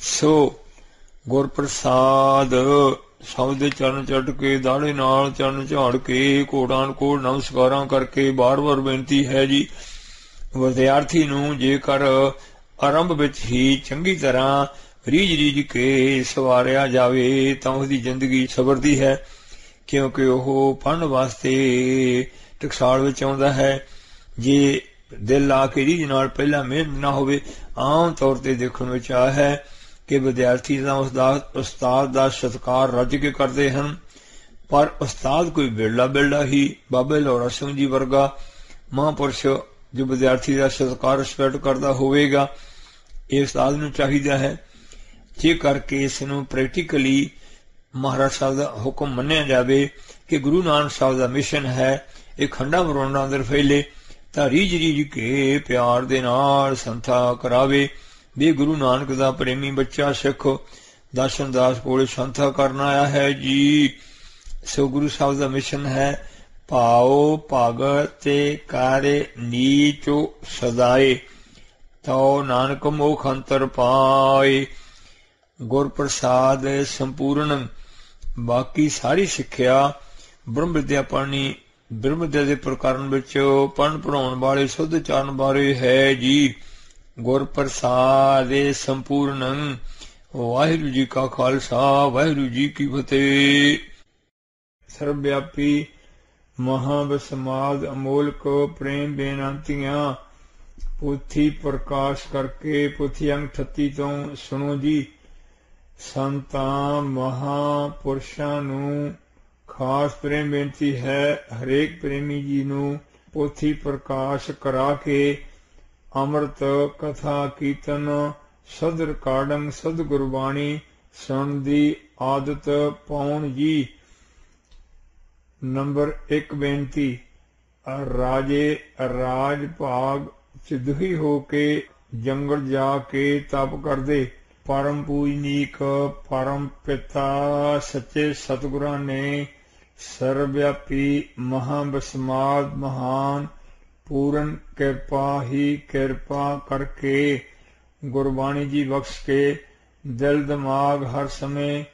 सो गुर प्रसाद सब दे चरण चढ़ के दाड़े नाल चरण झाड़ के कोटान कोट नमस्कारां करके बार बार बेनती है जी। विद्यार्थी नूं जेकर आरंभ विच ही चंगी तरह रीझ रीझ के सवारिया जावे तां उसदी जिंदगी सवरदी है, क्योंकि वह पढ़न वास्ते टकसाल विच आउंदा है। जे दिल ला के रीझ नाल पहला मेहनत ना होवे, आम तौर ते देखण विच आ है कि विद्यार्थी तां उस्ताद दा सत्कार रज के करते हैं, पर उस्ताद कोई बिरला बिरला ही बाबे लौड़ा सिंह जी वर्गा महापुरुष जो विद्यार्थी का सत्कार रिस्पैक्ट करता होवेगा, ये उस्ताद नूं चाहिदा है। जे करके इसनूं प्रैक्टिकली महाराज साहब का हुक्म मन्निया जाए कि गुरु नानक साहब का मिशन है ये खंडा मरोड़ा अंदर फैले, तां रीझ रीझ के प्यार दे नाल संथा करावे भी गुरु नानक दा प्रेमी बच्चा सिख दर्शन दास कोले संथा करना आया है जी। सो गुरु साहब का मिशन है भाओ भगत ते कारे नीचो सदाए तो नानक मोख अंतर पाए। गुर प्रसाद संपूर्ण बाकी सारी सिक्ख्या ब्रह्म विद्या पढ़नी ब्रह्म विद्या के प्रकरण विच पढ़न पढ़ाउण वाले शुद्ध चरण बारे है जी। गुर प्रसाद संपूर्ण। वाहिगुरू जी का खालसा वाहिगुरू जी की फतेह। सर्वव्यापी महाबसमाद अमोलक प्रेम बेनंतियां पोथी प्रकाश करके पोथी अंग 38 तो सुनो जी। संतां महापुरुषां नूं खास प्रेम बेनती है, हरेक प्रेमी जी नूं पोथी प्रकाश करा के अमृत कथा कीर्तन सद रिकार्डिंग सद गुरबाणी सुन दी आदत पाउण जी। नंबर 1 बेनती राजे राज भाग च दुखी होके जंगल जाके तप करदे परम पूजनीक परम पिता सच्चे सतगुरां ने सर्वव्यापी महाबसमाद महान पूर्ण कृपा ही कृपा करके गुरबाणी जी बख्श के दिल दिमाग हर समय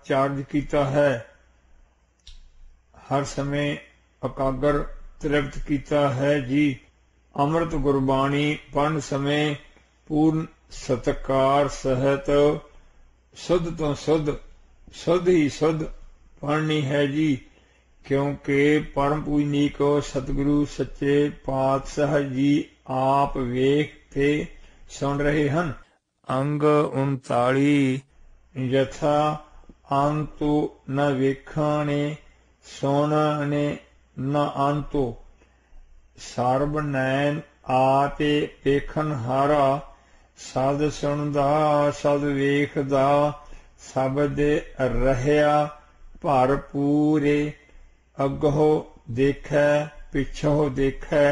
चार्ज किया है, हर समय एकाग्र तृप्त किया है जी। अमृत गुरबाणी पढ़न समय पूर्ण सत्कार सहित शुद्ध तो शुद्ध शुद्ध ही शुद्ध पढ़नी है जी, क्योंकि परम पूजनीक सतगुरु सच्चे पातशाह जी आप वेख के सुन रहे हैं। अंग 39 यथा अंतो न वेखाने सुनने न अंतो सर्ब नैन आपे वेखन हारा सद सुनदा सद वेखदा शब्द रहया भरपूरे अगहो देखै पिछो देखै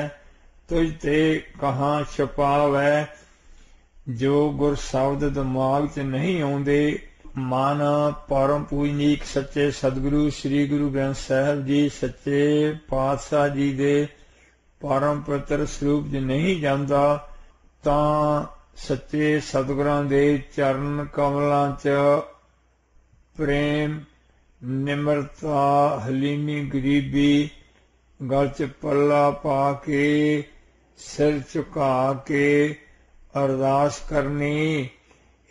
तुझ ते कहाँ छुपावै। जो गुर शब्द दिमाग च नहीं आउंदे मन परम पूजनीक सच्चे सतगुरु श्री गुरु ग्रंथ साहिब जी सच्चे पातशाह जी दे परम पवित्र स्वरूप च नहीं जांदा तां सच्चे सतगुरां दे चरण कमलां च प्रेम निमरता हलीमी गरीबी गल च पल्ला पा के सिर झुका के अरदास करनी।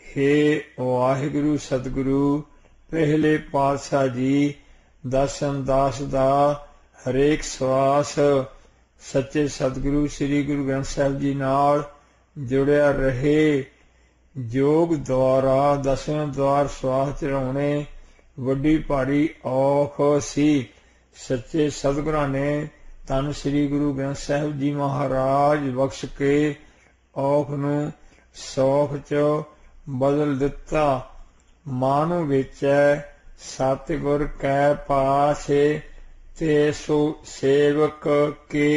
हे वाहिगुरु सतगुरु पहले पातशाह जी दर्शन दास दा हरेक श्वास सच्चे सतगुरु श्री गुरु ग्रंथ साहिब जी नाल जुड़िया रहे। योग द्वारा दसवें द्वार श्वास चढ़ाने वड्डी भारी औख सी। सच्चे सतगुरां ने धन श्री गुरु ग्रंथ साहिब जी महाराज बख्श के औख नूं सौख च बदल दिता। मानो वेचै सतगुर कै पासे ते सो सेवक के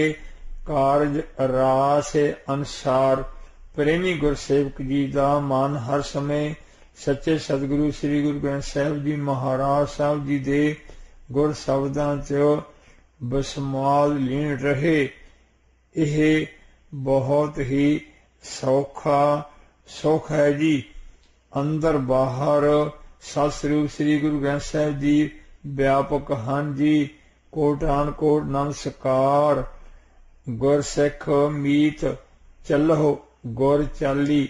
कारज रास अनुसार। प्रेमी गुरसेवक जी का मन हर समय सच्चे सतगुरु श्री गुरु ग्रंथ साहिब जी महाराज साहब जी दे गुर शब्दां च बसमाल लीन रहे। यह बहुत ही सौखा सुख है जी। अंदर बाहर सत स्वरूप श्री गुरु ग्रंथ साहिब जी व्यापक ਹਨ जी। कोटान कोट नमस्कार। गुर सिख मीत चलहो गुर चाली,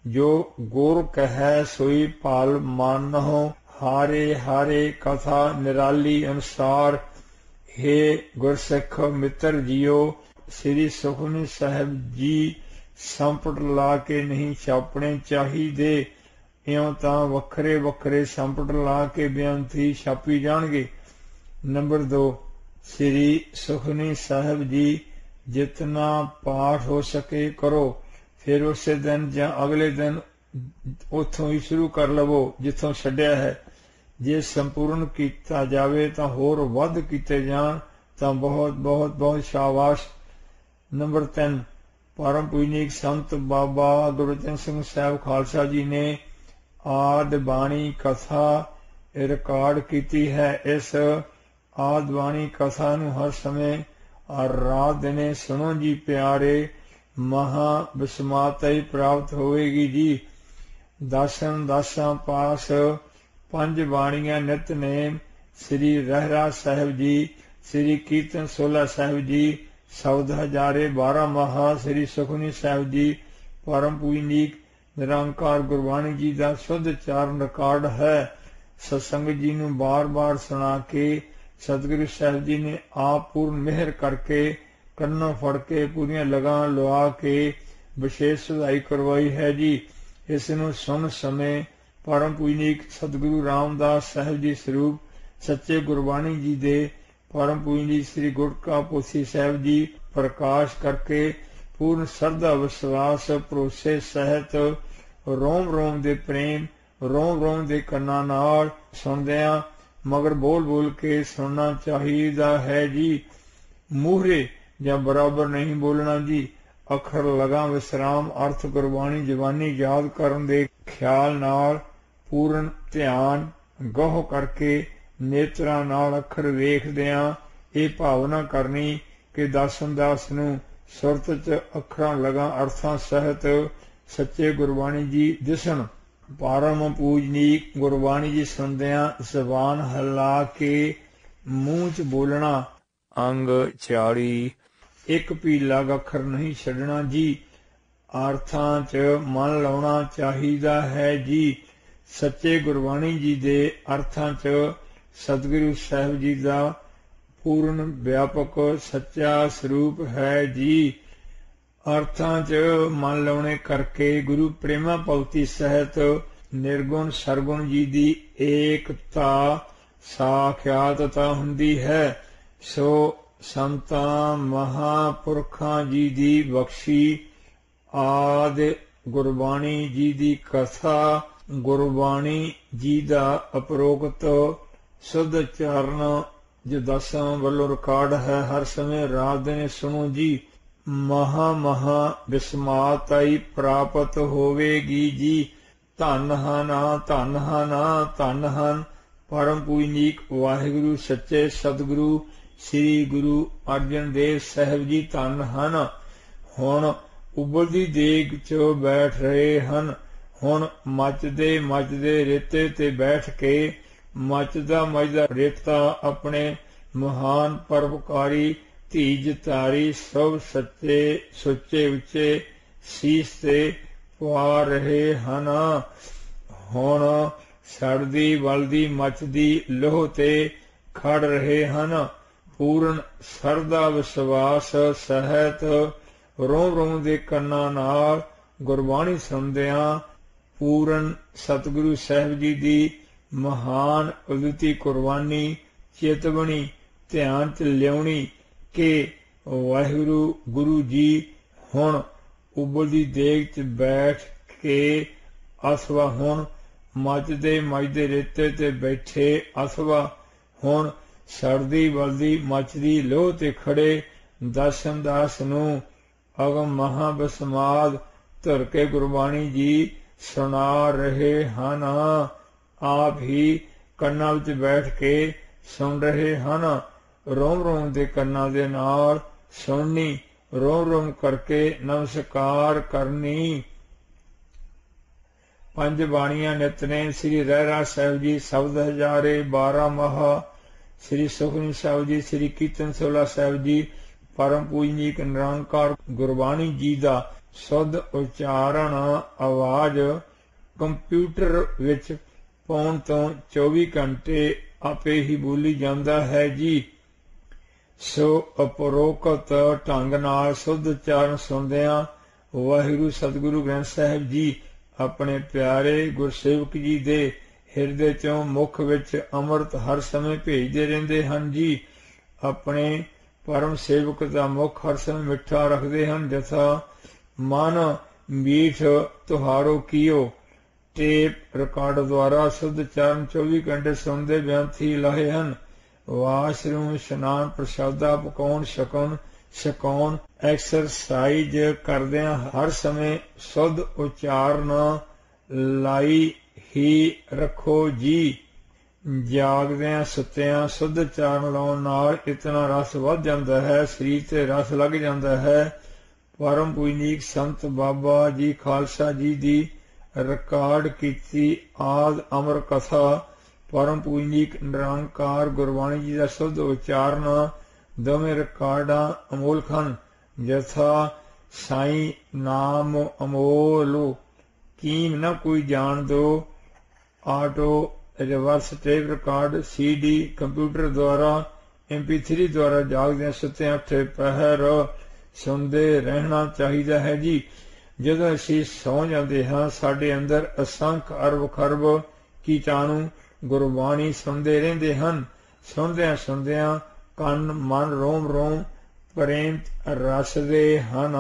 जो गुर कह सोई पाल मानहो। हारे हारे कथा निराली अनुसार, हे गुरसिख मित्र जियो। श्री सुखमनी साहिब जी संपट ला के नहीं छापने चाहिए, इउं तां वखरे वखरे संपट ला के बेअंती छापी जाणगे। नंबर 2, श्री सुखमनी साहिब जी जितना पाठ हो सके करो, फिर उसे दिन या अगले दिन उथों ही शुरू कर लवो जिथों छड्डिया है। जे संपूर्ण किया जावे तां होर वध कीते जाण तां बहुत बहुत बहुत शाबाश। नंबर 3, परम पूजनीक संत बाबा गुरबचन सिंह साहब खालसा जी ने आद बाणी कथा रिकॉर्ड की है। इस आद बाणी कथा नूं हर समय रात दिने सुनो जी प्यारे, महा विस्मात ही प्राप्त होएगी जी। दसन दासां पास पंज बाणियां नितनेम, श्री रहरा साहिब जी, श्री कीर्तन सोला साहिब जी, शब्द हजारे 12 महा, श्री सुखमनी साहिब जी परम पूजनीक निरंकार गुरबाणी जी का शुद्ध चारण रिकॉर्ड है। सत्संग जी नूं बार बार सुना के सतगुरु साहिब जी ने आप पूर्ण मेहर करके कन्नों फड़ के पूरियां लगा लवा के विशेष सुधाई करवाई है जी। इस नूं सुन समय परम पूजनीक सतगुरु रामदास साहिब जी स्वरूप सच्चे गुरबाणी जी दे परम पूजनीक श्री गुटका पोथी साहिब जी प्रकाश करके पूर्ण श्रद्धा विश्वास भरोसे सहित रोम रोम दे प्रेम रोम रोम दे कन्ना नाल सुनदियां मगर बोल बोल के सुनना चाहिए है जी। मूहरे या बराबर नहीं बोलना जी। अखर लगा विश्राम अर्थ गुरबाणी जबानी याद करन दे ख्याल नाल पूर्ण ध्यान गौह करके नेत्रा नाल अखर वेखदियां ये भावना करनी कि दासन दास नूं सुरत च अखरां लगा अर्थां सहित सच्चे गुरबाणी जी दिसन। परम पूजनीक गुरबाणी जी सुनदियां जबान हला के मूंह च बोलना। अंग 40 एक भी लग अखर नहीं छड्डना जी। अर्थां च मन लाउणा चाहिदा है जी। सच्चे गुरबाणी जी दे अर्थां च सतगुरु साहिब जी दा पूर्ण व्यापक सच्चा स्वरूप है जी। अर्थां च मन लाउने करके गुरु प्रेमा भगती सहित निर्गुण सरगुण जी दी एकता साख्यातता हुंदी है। सो संतां महापुरखां जी दी बख्शी आदि गुरबाणी जी दी कथा गुरबाणी जी दा अपरोक्त शुद्ध चरण जो दसां वल्लों रिकॉर्ड है हर समय रात दिन सुनो जी। महा महा विस्माताई प्राप्त होवेगी जी। धन हन धन हन धन हन परम पूजनीक वाहिगुरु सच्चे सतगुरु श्री गुरु अर्जन देव साहिब जी धन हन। हुण उबलदी देग च बैठ रहे हन। हुण मचदे रेते ते बैठ के मचदा रेता अपने महान परोपकारी धीज तारी सब सच्चे सुचे उच्चे शीश ते पवा रहे हन। हुण सड़दी बलदी मचदी लोह ते खड़ रहे हन। पूर्ण सरदा विश्वास सहित रोम रोम दे कन्ना नाल गुरबाणी सुनदियां पूर्ण सतगुरु साहिब जी दी महान अद्विती कुर्बानी चेतवनी ध्यान च लियाउणी के वाहिगुरु गुरु जी हुण उबलदी देग च बैठ के अथवा हुण मचदे रेते ते बैठे अथवा हुण सड़दी बलदी मचदी लोह ते खड़े दर्शन दास नूं अगम महाबसमाद धर के गुरबाणी जी सुना रहे हन। आप ही कन्ना विच बैठ के सुन रहे हन। रोम रोम दे कन्ना दे नाल सुननी रोम रोम करके नमस्कार करनी। पंज बाणियां नितनेम श्री रहरास साहिब जी शब्द हजारे 12 महा श्री सुखमनी साहिब जी श्री कीर्तन सोला साहिब जी परम पूजनीक निरंकार गुरबाणी जी दा शुद्ध उच्चारण आवाज कंप्यूटर विच पाउण तो 24 घंटे आपे ही बोली जांदा है जी। सो उपरोक्त ढंग नाल शुद्ध उच्चारण सुनदियां वाहिगुरू सतगुरु ग्रंथ साहिब जी अपने प्यारे गुरसेवक जी दे हिरदे चों मुख विच अमृत हर समय भेजदे रहिंदे हन जी। अपने परम सेवक दा मुख हर समय मिठा रखदे हन। जथा मन मीठ तुहारो कियो टेप रिकॉर्ड द्वारा शुद्ध उच्चारण 24 घंटे सुनते बेअंत ही लाहे हन। वाशरूम स्नान प्रसादा पकाउण छकाउण एक्सरसाइज करदियां हर समय शुद्ध उच्चारण लाई ही रखो जी। जागदियां सुत्तियां शुद्ध उच्चारण लाउण नाल इतना रस वध जांदा है, शरीर ते रस लग जांदा है। परम पूजनीक संत बाबा जी खालसा जी दी रिकॉर्ड कीती आद अमर कथा परम पूजनीक निरंकार गुरबाणी जी का शुद्ध उच्चारण दोवें रिकॉर्डां अमोलक हन। जथा साई नाम अमोलो कीम न कोई जान दो auto reverse tape record CD computer द्वारा MP3 द्वारा जागदे सुत्ते उठे पहर सुनते रहना चाहिए है जी। ਜਦੋਂ ਅਸੀਂ ਸੌਂ ਜਾਂਦੇ ਹਾਂ ਸਾਡੇ ਅੰਦਰ ਅਸੰਖ ਅਰਬ ਖਰਬ ਕੀਟਾਣੂ ਗੁਰਬਾਣੀ ਸੁਣਦੇ ਰਹਿੰਦੇ ਹਨ। ਸੁਣਦਿਆਂ ਸੁਣਦਿਆਂ ਕੰਨ ਮਨ ਰੋਮ ਰੋਮ ਪ੍ਰੇਮ ਰਸਦੇ ਹਨ।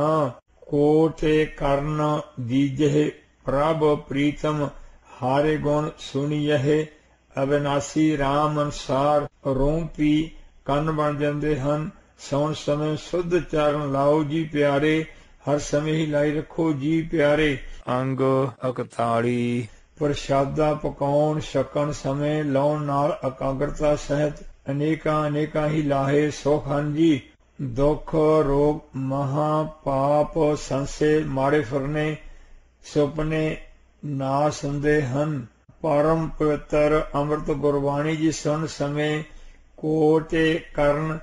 ਕੋਟੇ ਕਰਨ ਦੀਜਹਿ ਪ੍ਰਭ ਪ੍ਰੀਤਮ ਹਾਰੇ ਗੁਣ ਸੁਣੀਐ ਅਬਿਨਾਸੀ ਰਾਮ ਅਨਸਾਰ ਰੋਮ ਪੀ ਕੰਨ ਬਣ ਜਾਂਦੇ ਹਨ। ਸੌਣ ਸਮੇਂ शुद्ध उच्चारण ਲਾਓ ਜੀ ਪਿਆਰੇ, हर समय ही लाई रखो जी प्यारे। अंग 41 प्रसादा पकाउण छकण समय लाउण नाल एकाग्रता सहित अनेकां ही लाहे सुख हन जी। दुख रोग महा पाप संसे माड़े फरने सुपने नाश हुंदे हन। परम पवित्र अमृत गुरबाणी जी सुन समय कोटे करण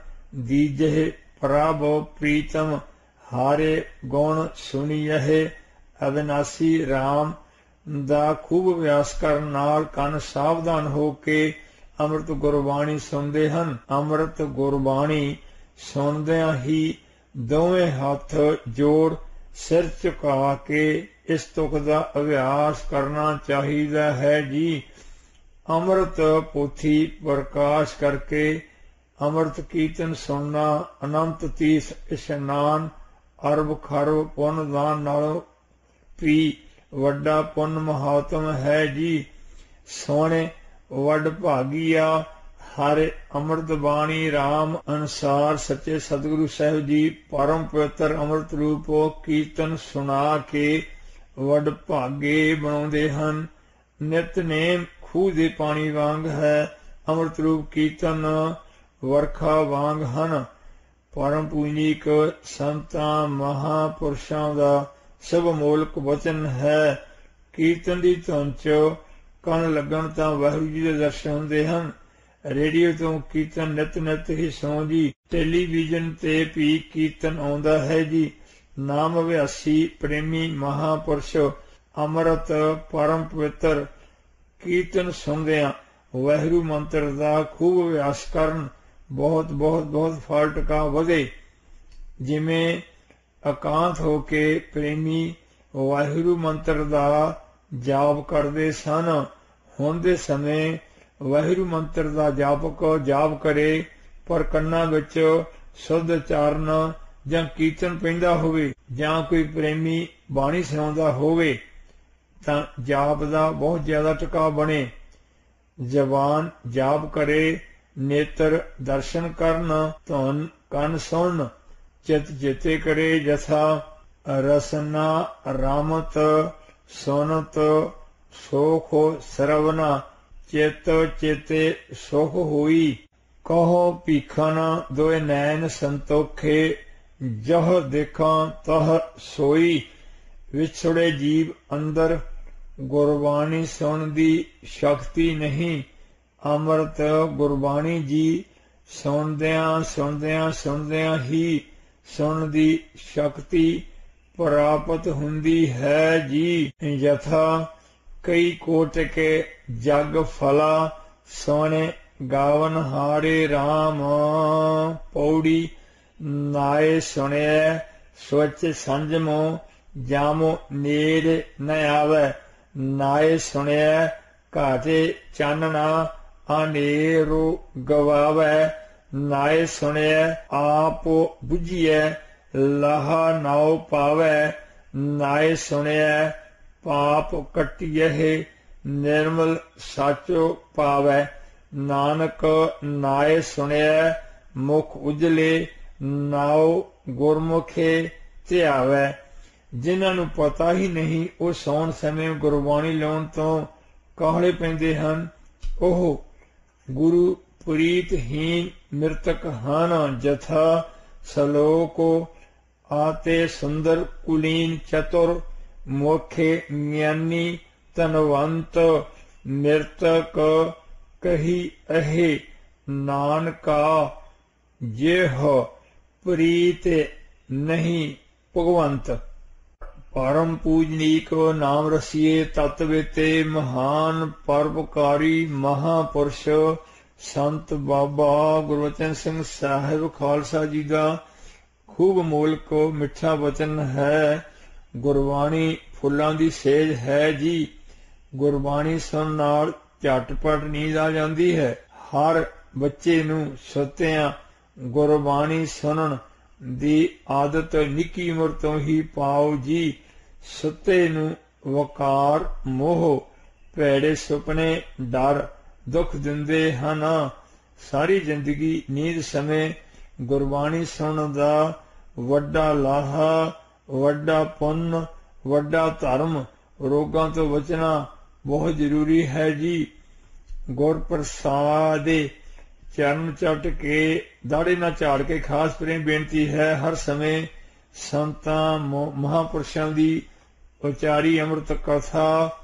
दीजे प्रभ प्रीतम हारे गुण सुणीਐ अविनाशी राम ਦਾ खूब ਅਭਿਆਸ ਕਰਨ ਨਾਲ ਕੰਨ ਸਾਵਧਾਨ ਹੋ ਕੇ ਅੰਮ੍ਰਿਤ ਗੁਰਬਾਣੀ ਸੁਣਦੇ ਹਨ। ਅੰਮ੍ਰਿਤ ਗੁਰਬਾਣੀ ਸੁਣਦਿਆਂ ਹੀ ਦੋਵੇਂ ਹੱਥ ਜੋੜ ਸਿਰ ਝੁਕਾ ਕੇ ਇਸ ਤੁਕ ਦਾ ਅਭਿਆਸ ਕਰਨਾ ਚਾਹੀਦਾ ਹੈ ਜੀ। ਅੰਮ੍ਰਿਤ ਪੋਥੀ ਪ੍ਰਕਾਸ਼ ਕਰਕੇ ਅੰਮ੍ਰਿਤ ਕੀਰਤਨ ਸੁਣਨਾ ਅਨੰਤ ਤੀਰਥ ਇਸ਼ਨਾਨ अरब खरब पुन दान नालों भी वड्डा पुन महात्म है जी। सोने वड भागिया हर अमृत बाणी राम अनुसार सच्चे सतगुरु साहिब जी परम पवित्र अमृत रूप कीर्तन सुना के वड भागे बनाउंदे हन। नितनेम खूह दे पानी वांग है, अमृत रूप कीर्तन वरखा वांग हन। परम पूजनीक संतां महापुरुषां दा सब मोलक वचन है। कीर्तन दी धुन च ਕੰਨ ਲੱਗਣ ਤਾਂ ਵਾਹਿਗੁਰੂ ਜੀ ਦੇ ਦਰਸ਼ਨ ਹੁੰਦੇ ਹਨ। ਰੇਡੀਓ ਤੋਂ ਕੀਰਤਨ ਨਿਤ ਹੀ ਸੁਣੋ ਜੀ। ਟੈਲੀਵਿਜ਼ਨ ਤੇ ਵੀ ਕੀਰਤਨ ਆਉਂਦਾ ਹੈ ਜੀ। ਨਾਮ ਅਭਿਆਸੀ ਪ੍ਰੇਮੀ ਮਹਾਪੁਰਸ਼ ਅੰਮ੍ਰਿਤ ਪਰਮ ਪਵਿੱਤਰ ਕੀਰਤਨ ਸੁਣਦਿਆਂ ਵਾਹਿਗੁਰੂ ਮੰਤਰ ਦਾ ਖੂਬ ਅਭਿਆਸ ਕਰਨ। ਬਹੁਤ ਫਲ ਟਿਕਾ ਵਧੇ। ਜਿਵੇਂ ਇਕਾਂਤ ਹੋ ਕੇ ਪ੍ਰੇਮੀ ਵਾਹਿਗੁਰੂ ਮੰਤਰ ਦਾ ਜਾਪ ਕਰਦੇ ਸਨ, ਹੁਣ ਦੇ ਸਮੇਂ ਵਾਹਿਗੁਰੂ ਮੰਤਰ ਦਾ ਜਾਪ ਕਰੇ ਪਰ ਕੰਨਾਂ ਵਿੱਚ ਸ਼ੁੱਧ ਉਚਾਰਨ ਜਾਂ ਕੀਰਤਨ ਪੈਂਦਾ ਹੋਵੇ ਜਾਂ ਕੋਈ ਪ੍ਰੇਮੀ ਬਾਣੀ ਸੁਣਾਉਂਦਾ ਹੋਵੇ ਤਾਂ ਜਾਪ ਦਾ ਬਹੁਤ ਜ਼ਿਆਦਾ ਟਿਕਾਅ ਬਣੇ। ਜ਼ਬਾਨ ਜਾਪ ਕਰੇ, नेत्र दर्शन करन, धुन कन सुन, चित जेते करे। जथा रसना रामत सुनत सोख सरवना, चित चेते सुख होई। कहो भीखन दोए नैन संतोखे, जह देखा तह सोई। विछड़े जीव अंदर ਗੁਰਬਾਣੀ ਸੁਣ ਦੀ ਸ਼ਕਤੀ ਨਹੀਂ। ਅੰਮ੍ਰਿਤ ਗੁਰਬਾਣੀ ਜੀ ਸੁਣਦਿਆਂ ਸੁਣਦਿਆਂ ਸੁਣਦਿਆਂ ਹੀ ਸੁਣਨ ਦੀ ਸ਼ਕਤੀ ਪ੍ਰਾਪਤ ਹੁੰਦੀ ਹੈ ਜੀ। ਯਥਾ ਕਈ ਕੋਟਿਕੇ ਜਗ ਫਲਾ ਸੋਹਣੇ ਗਾਵਨ ਹਾਰੇ RAM। ਪੌੜੀ ਨਾਏ ਸੁਣਿਐ ਸੋਚ ਸੰਜਮੋ ਜਾਮੋ ਨੇੜ ਨ ਆਵੈ। ਨਾਏ ਸੁਣਿਐ ਘਾਟੇ ਚਾਨਣਾ ਅਨੇਰੋ ਗਵਾਵੈ। ਨਾਏ ਸੁਣਿਐ ਆਪ ਬੁਝੀਐ ਲਾਹਾ ਨਾਉ ਪਾਵੈ। ਨਾਏ ਸੁਣਿਐ ਪਾਪ ਕੱਟਿਐ ਨਿਰਮਲ ਸਾਚੋ ਪਾਵੈ। ਨਾਨਕ ਨਾਏ ਸੁਣਿਐ ਮੁਖ ਉਜਲੇ ਨਾਉ ਗੁਰਮੁਖੇ ਧਿਆਵੈ। ਜਿਨ੍ਹਾਂ ਨੂੰ ਪਤਾ ਹੀ ਨਹੀਂ ਉਹ ਸੌਣ ਸਮੇਂ ਗੁਰਬਾਣੀ ਲਾਉਣ ਤੋਂ ਕਾਹਲੇ ਪੈਂਦੇ ਹਨ, ਉਹ ਗੁਰੂ ਪ੍ਰੀਤਹੀਨ ਮਿਰਤਕ ਹਨ। ਜਥਾ ਸਲੋਕ ਆਤੇ ਸੁੰਦਰ ਕੁਲੀਨ ਚਤੁਰ ਮੋਖੇ ਗਿਆਨੀ ਧਨਵੰਤ। ਮਿਰਤਕ ਕਹੀ ਅਹੇ ਨਾਨਕਾ ਜਿਹ ਪ੍ਰੀਤ ਨਹੀਂ ਭਗਵੰਤ। ਪਰਮ ਪੂਜਨੀਕ ਨਾਮ ਰਸੀਏ ਤਤ ਵੇਤੇ ਮਹਾਨ ਪਰਉਪਕਾਰੀ ਮਹਾਪੁਰਸ਼ ਸੰਤ ਬਾਬਾ ਗੁਰਬਚਨ ਸਿੰਘ ਸਾਹਿਬ ਖਾਲਸਾ ਜੀ ਦਾ ਖੂਬ ਅਮੋਲਕ ਮਿੱਠਾ ਵਚਨ ਹੈ। ਗੁਰਬਾਣੀ ਫੁੱਲਾਂ ਦੀ ਸੇਜ ਹੈ ਜੀ। ਗੁਰਬਾਣੀ ਸੁਣਨ ਨਾਲ ਝਟਪਟ ਨੀਂਦ ਆ ਜਾਂਦੀ ਹੈ। ਹਰ ਬੱਚੇ ਨੂੰ ਸੁੱਤਿਆਂ ਗੁਰਬਾਣੀ ਸੁਣਨ ਦੀ ਆਦਤ ਨਿੱਕੀ ਉਮਰ ਤੋਂ ਹੀ ਪਾਓ ਜੀ। ਸੁੱਤੇ ਨੂੰ ਵਕਾਰ ਮੋਹ ਭੈੜੇ ਸੁਪਨੇ ਡਰ ਦੁੱਖ ਦਿੰਦੇ ਹਨ। ਸਾਰੀ ਜ਼ਿੰਦਗੀ ਨੀਂਦ ਸਮੇਂ ਗੁਰਬਾਣੀ ਸੁਣਨ ਦਾ ਵੱਡਾ ਲਾਹਾ, ਵੱਡਾ ਪੁੰਨ, ਵੱਡਾ ਧਰਮ। ਰੋਗਾਂ ਤੋਂ ਬਚਣਾ ਬਹੁਤ ਜ਼ਰੂਰੀ ਹੈ ਜੀ। ਗੁਰ ਪ੍ਰਸਾਦੇ ਚਰਨ ਚੱਟ ਕੇ ਦਾੜੇ ਨਾ ਝਾੜ ਕੇ ਖਾਸ ਪ੍ਰੇਮ ਬੇਨਤੀ ਹੈ। ਹਰ ਸਮੇਂ ਸੰਤਾਂ ਮਹਾਂਪੁਰਸ਼ਾਂ ਦੀ ਉਚਾਰੀ ਅੰਮ੍ਰਿਤ ਕਥਾ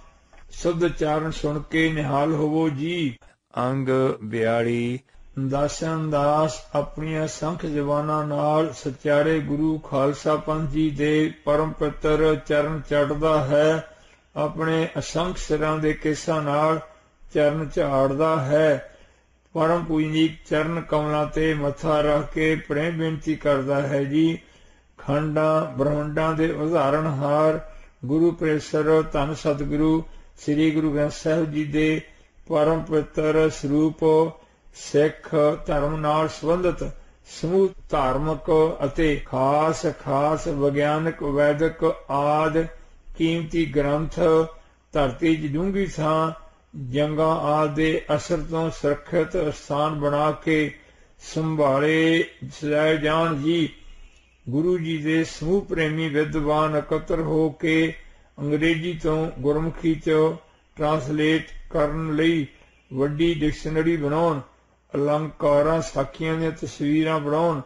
ਸ਼ੁੱਧ ਚਾਰਨ ਸੁਣ ਕੇ ਨਿਹਾਲ ਹੋਵੋ ਜੀ। ਅੰਗ 42 ਦਾਸਨ ਦਾਸ ਆਪਣੀਆਂ ਸੰਖ ਜ਼ਬਾਨਾਂ ਨਾਲ ਸਚਿਆਰੇ ਗੁਰੂ ਖਾਲਸਾ ਪੰਥ ਜੀ ਦੇ ਪਰਮ ਪਵਿੱਤਰ ਚਰਨ ਚੱਟਦਾ ਹੈ। ਆਪਣੇ ਅਸੰਖ ਸਿਰਾਂ ਦੇ ਕੇਸਾਂ ਨਾਲ ਚਰਨ ਝਾੜਦਾ ਹੈ। ਪਰਮ ਪੂਜਨੀਕ ਚਰਨ ਕਮਲਾਂ ਤੇ ਮੱਥਾ ਰੱਖ ਕੇ ਪ੍ਰੇਮ ਬੇਨਤੀ ਕਰਦਾ ਹੈ ਜੀ। ਖੰਡਾਂ ਬ੍ਰਹਮੰਡਾਂ ਦੇ ਉਦਾਹਰਣਹਾਰ ਗੁਰੂ ਪ੍ਰੇਸਰ ਧੰਨ ਸਤਿਗੁਰੂ ਸ੍ਰੀ ਗੁਰੂ ਗ੍ਰੰਥ ਸਾਹਿਬ ਜੀ ਦੇ ਪਰਮ ਪਵਿੱਤਰ ਸਰੂਪ ਸਿੱਖ ਧਰਮ ਨਾਲ ਸੰਬੰਧਿਤ ਸਮੂਹ ਧਾਰਮਿਕ ਅਤੇ ਖਾਸ ਵਿਗਿਆਨਕ ਵੈਦਿਕ ਆਦਿ ਕੀਮਤੀ ਗ੍ਰੰਥ ਧਰਤੀ 'ਚ ਡੂੰਘੀ ਥਾਂ ਜੰਗਾਂ ਆਦਿ ਦੇ ਅਸਰ ਤੋਂ ਸੁਰੱਖਿਅਤ ਸਥਾਨ ਬਣਾ ਕੇ ਸੰਭਾਲੇ ਸਜਾਏ ਜਾਣ ਜੀ। ਗੁਰੂ ਜੀ ਦੇ ਸਮੂਹ ਪ੍ਰੇਮੀ ਵਿਦਵਾਨ ਇਕੱਤਰ ਹੋ ਕੇ ਅੰਗਰੇਜ਼ੀ ਤੋਂ ਗੁਰਮੁਖੀ 'ਚ ਟਰਾਂਸਲੇਟ ਕਰਨ ਲਈ ਵੱਡੀ ਡਿਕਸ਼ਨਰੀ ਬਣਾਉਣ, ਅਲੰਕਾਰਾਂ ਸਾਖੀਆਂ ਦੀਆਂ ਤਸਵੀਰਾਂ ਬਣਾਉਣ।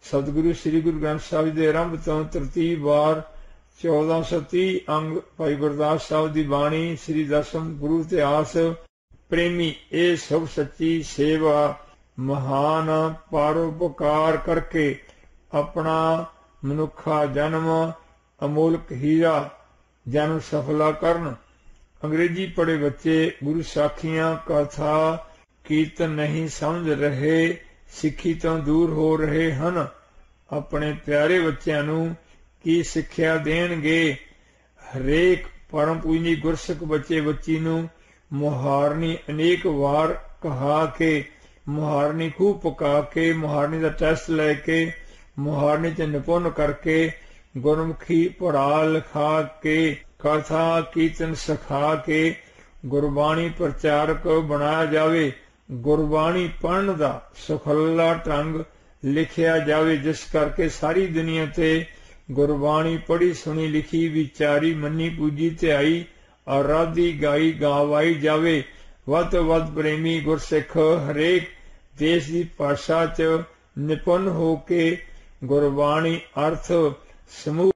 ਸਤਿਗੁਰੂ ਸ੍ਰੀ ਗੁਰੂ ਗ੍ਰੰਥ ਸਾਹਿਬ ਦੇ ਆਰੰਭ ਤੋਂ ਤਰਤੀਬ ਵਾਰ 1430 ਅੰਗ ਭਾਈ ਗੁਰਦਾਸ ਸਾਹਿਬ ਦੀ ਬਾਣੀ ਸ੍ਰੀ ਦਸਮ ਗੁਰੂ ਇਤਿਹਾਸ ਪ੍ਰੇਮੀ ਇਹ ਸਭ ਸੱਚੀ ਸੇਵਾ ਮਹਾਨ ਪਰਉਪਕਾਰ ਕਰਕੇ ਆਪਣਾ ਮਨੁੱਖਾ ਜਨਮ ਅਮੋਲਕ ਹੀਰਾ ਜਨਮ ਸਫਲਾ ਕਰਨ। ਅੰਗਰੇਜ਼ੀ ਪੜ੍ਹੇ ਬੱਚੇ ਗੁਰੂ ਸਾਖੀਆਂ ਕਥਾ ਕੀਰਤਨ ਨਹੀਂ ਸਮਝ ਰਹੇ, ਸਿੱਖੀ ਤੋਂ ਦੂਰ ਹੋ ਰਹੇ ਹਨ। ਆਪਣੇ ਪਿਆਰੇ ਬੱਚਿਆਂ ਨੂੰ ਕੀ ਸਿੱਖਿਆ ਦੇਣਗੇ? ਹਰੇਕ ਪਰਮ ਪੂਜਨੀ ਗੁਰਸਿੱਖ ਬੱਚੇ ਬੱਚੀ ਨੂੰ ਮੁਹਾਰਨੀ ਅਨੇਕ ਵਾਰ ਕਹਾ ਕੇ, ਮੁਹਾਰਨੀ ਖੂਬ ਪਕਾ ਕੇ, ਮੁਹਾਰਨੀ ਦਾ ਟੈਸਟ ਲੈ ਕੇ, ਮੁਹਾਰਨੀ 'ਚ ਨਿਪੁੰਨ ਕਰਕੇ, ਗੁਰਮੁਖੀ ਪੜ੍ਹਾ ਲਿਖਾ ਕੇ, ਕਥਾ ਕੀਰਤਨ ਸਿਖਾ ਕੇ ਗੁਰਬਾਣੀ ਪ੍ਰਚਾਰਕ ਬਣਾਇਆ ਜਾਵੇ। ਗੁਰਬਾਣੀ ਪੜ੍ਹਨ ਦਾ ਸੁਖੱਲਾ ਢੰਗ ਲਿਖਿਆ ਜਾਵੇ, ਜਿਸ ਕਰਕੇ ਸਾਰੀ ਦੁਨੀਆ ਤੇ ਗੁਰਬਾਣੀ ਪੜ੍ਹੀ ਸੁਣੀ ਲਿਖੀ ਵਿਚਾਰੀ ਮੰਨੀ ਪੂਜੀ ਧਿਆਈ ਆਰਾਧੀ ਗਾਈ ਗਾਵਾਈ ਜਾਵੇ। ਵੱਧ ਤੋਂ ਵੱਧ ਪ੍ਰੇਮੀ ਗੁਰਸਿੱਖ ਹਰੇਕ ਦੇਸ਼ ਦੀ ਭਾਸ਼ਾ 'ਚ ਨਿਪੁੰਨ ਹੋ ਕੇ ਗੁਰਬਾਣੀ ਅਰਥ ਸਮੂਹ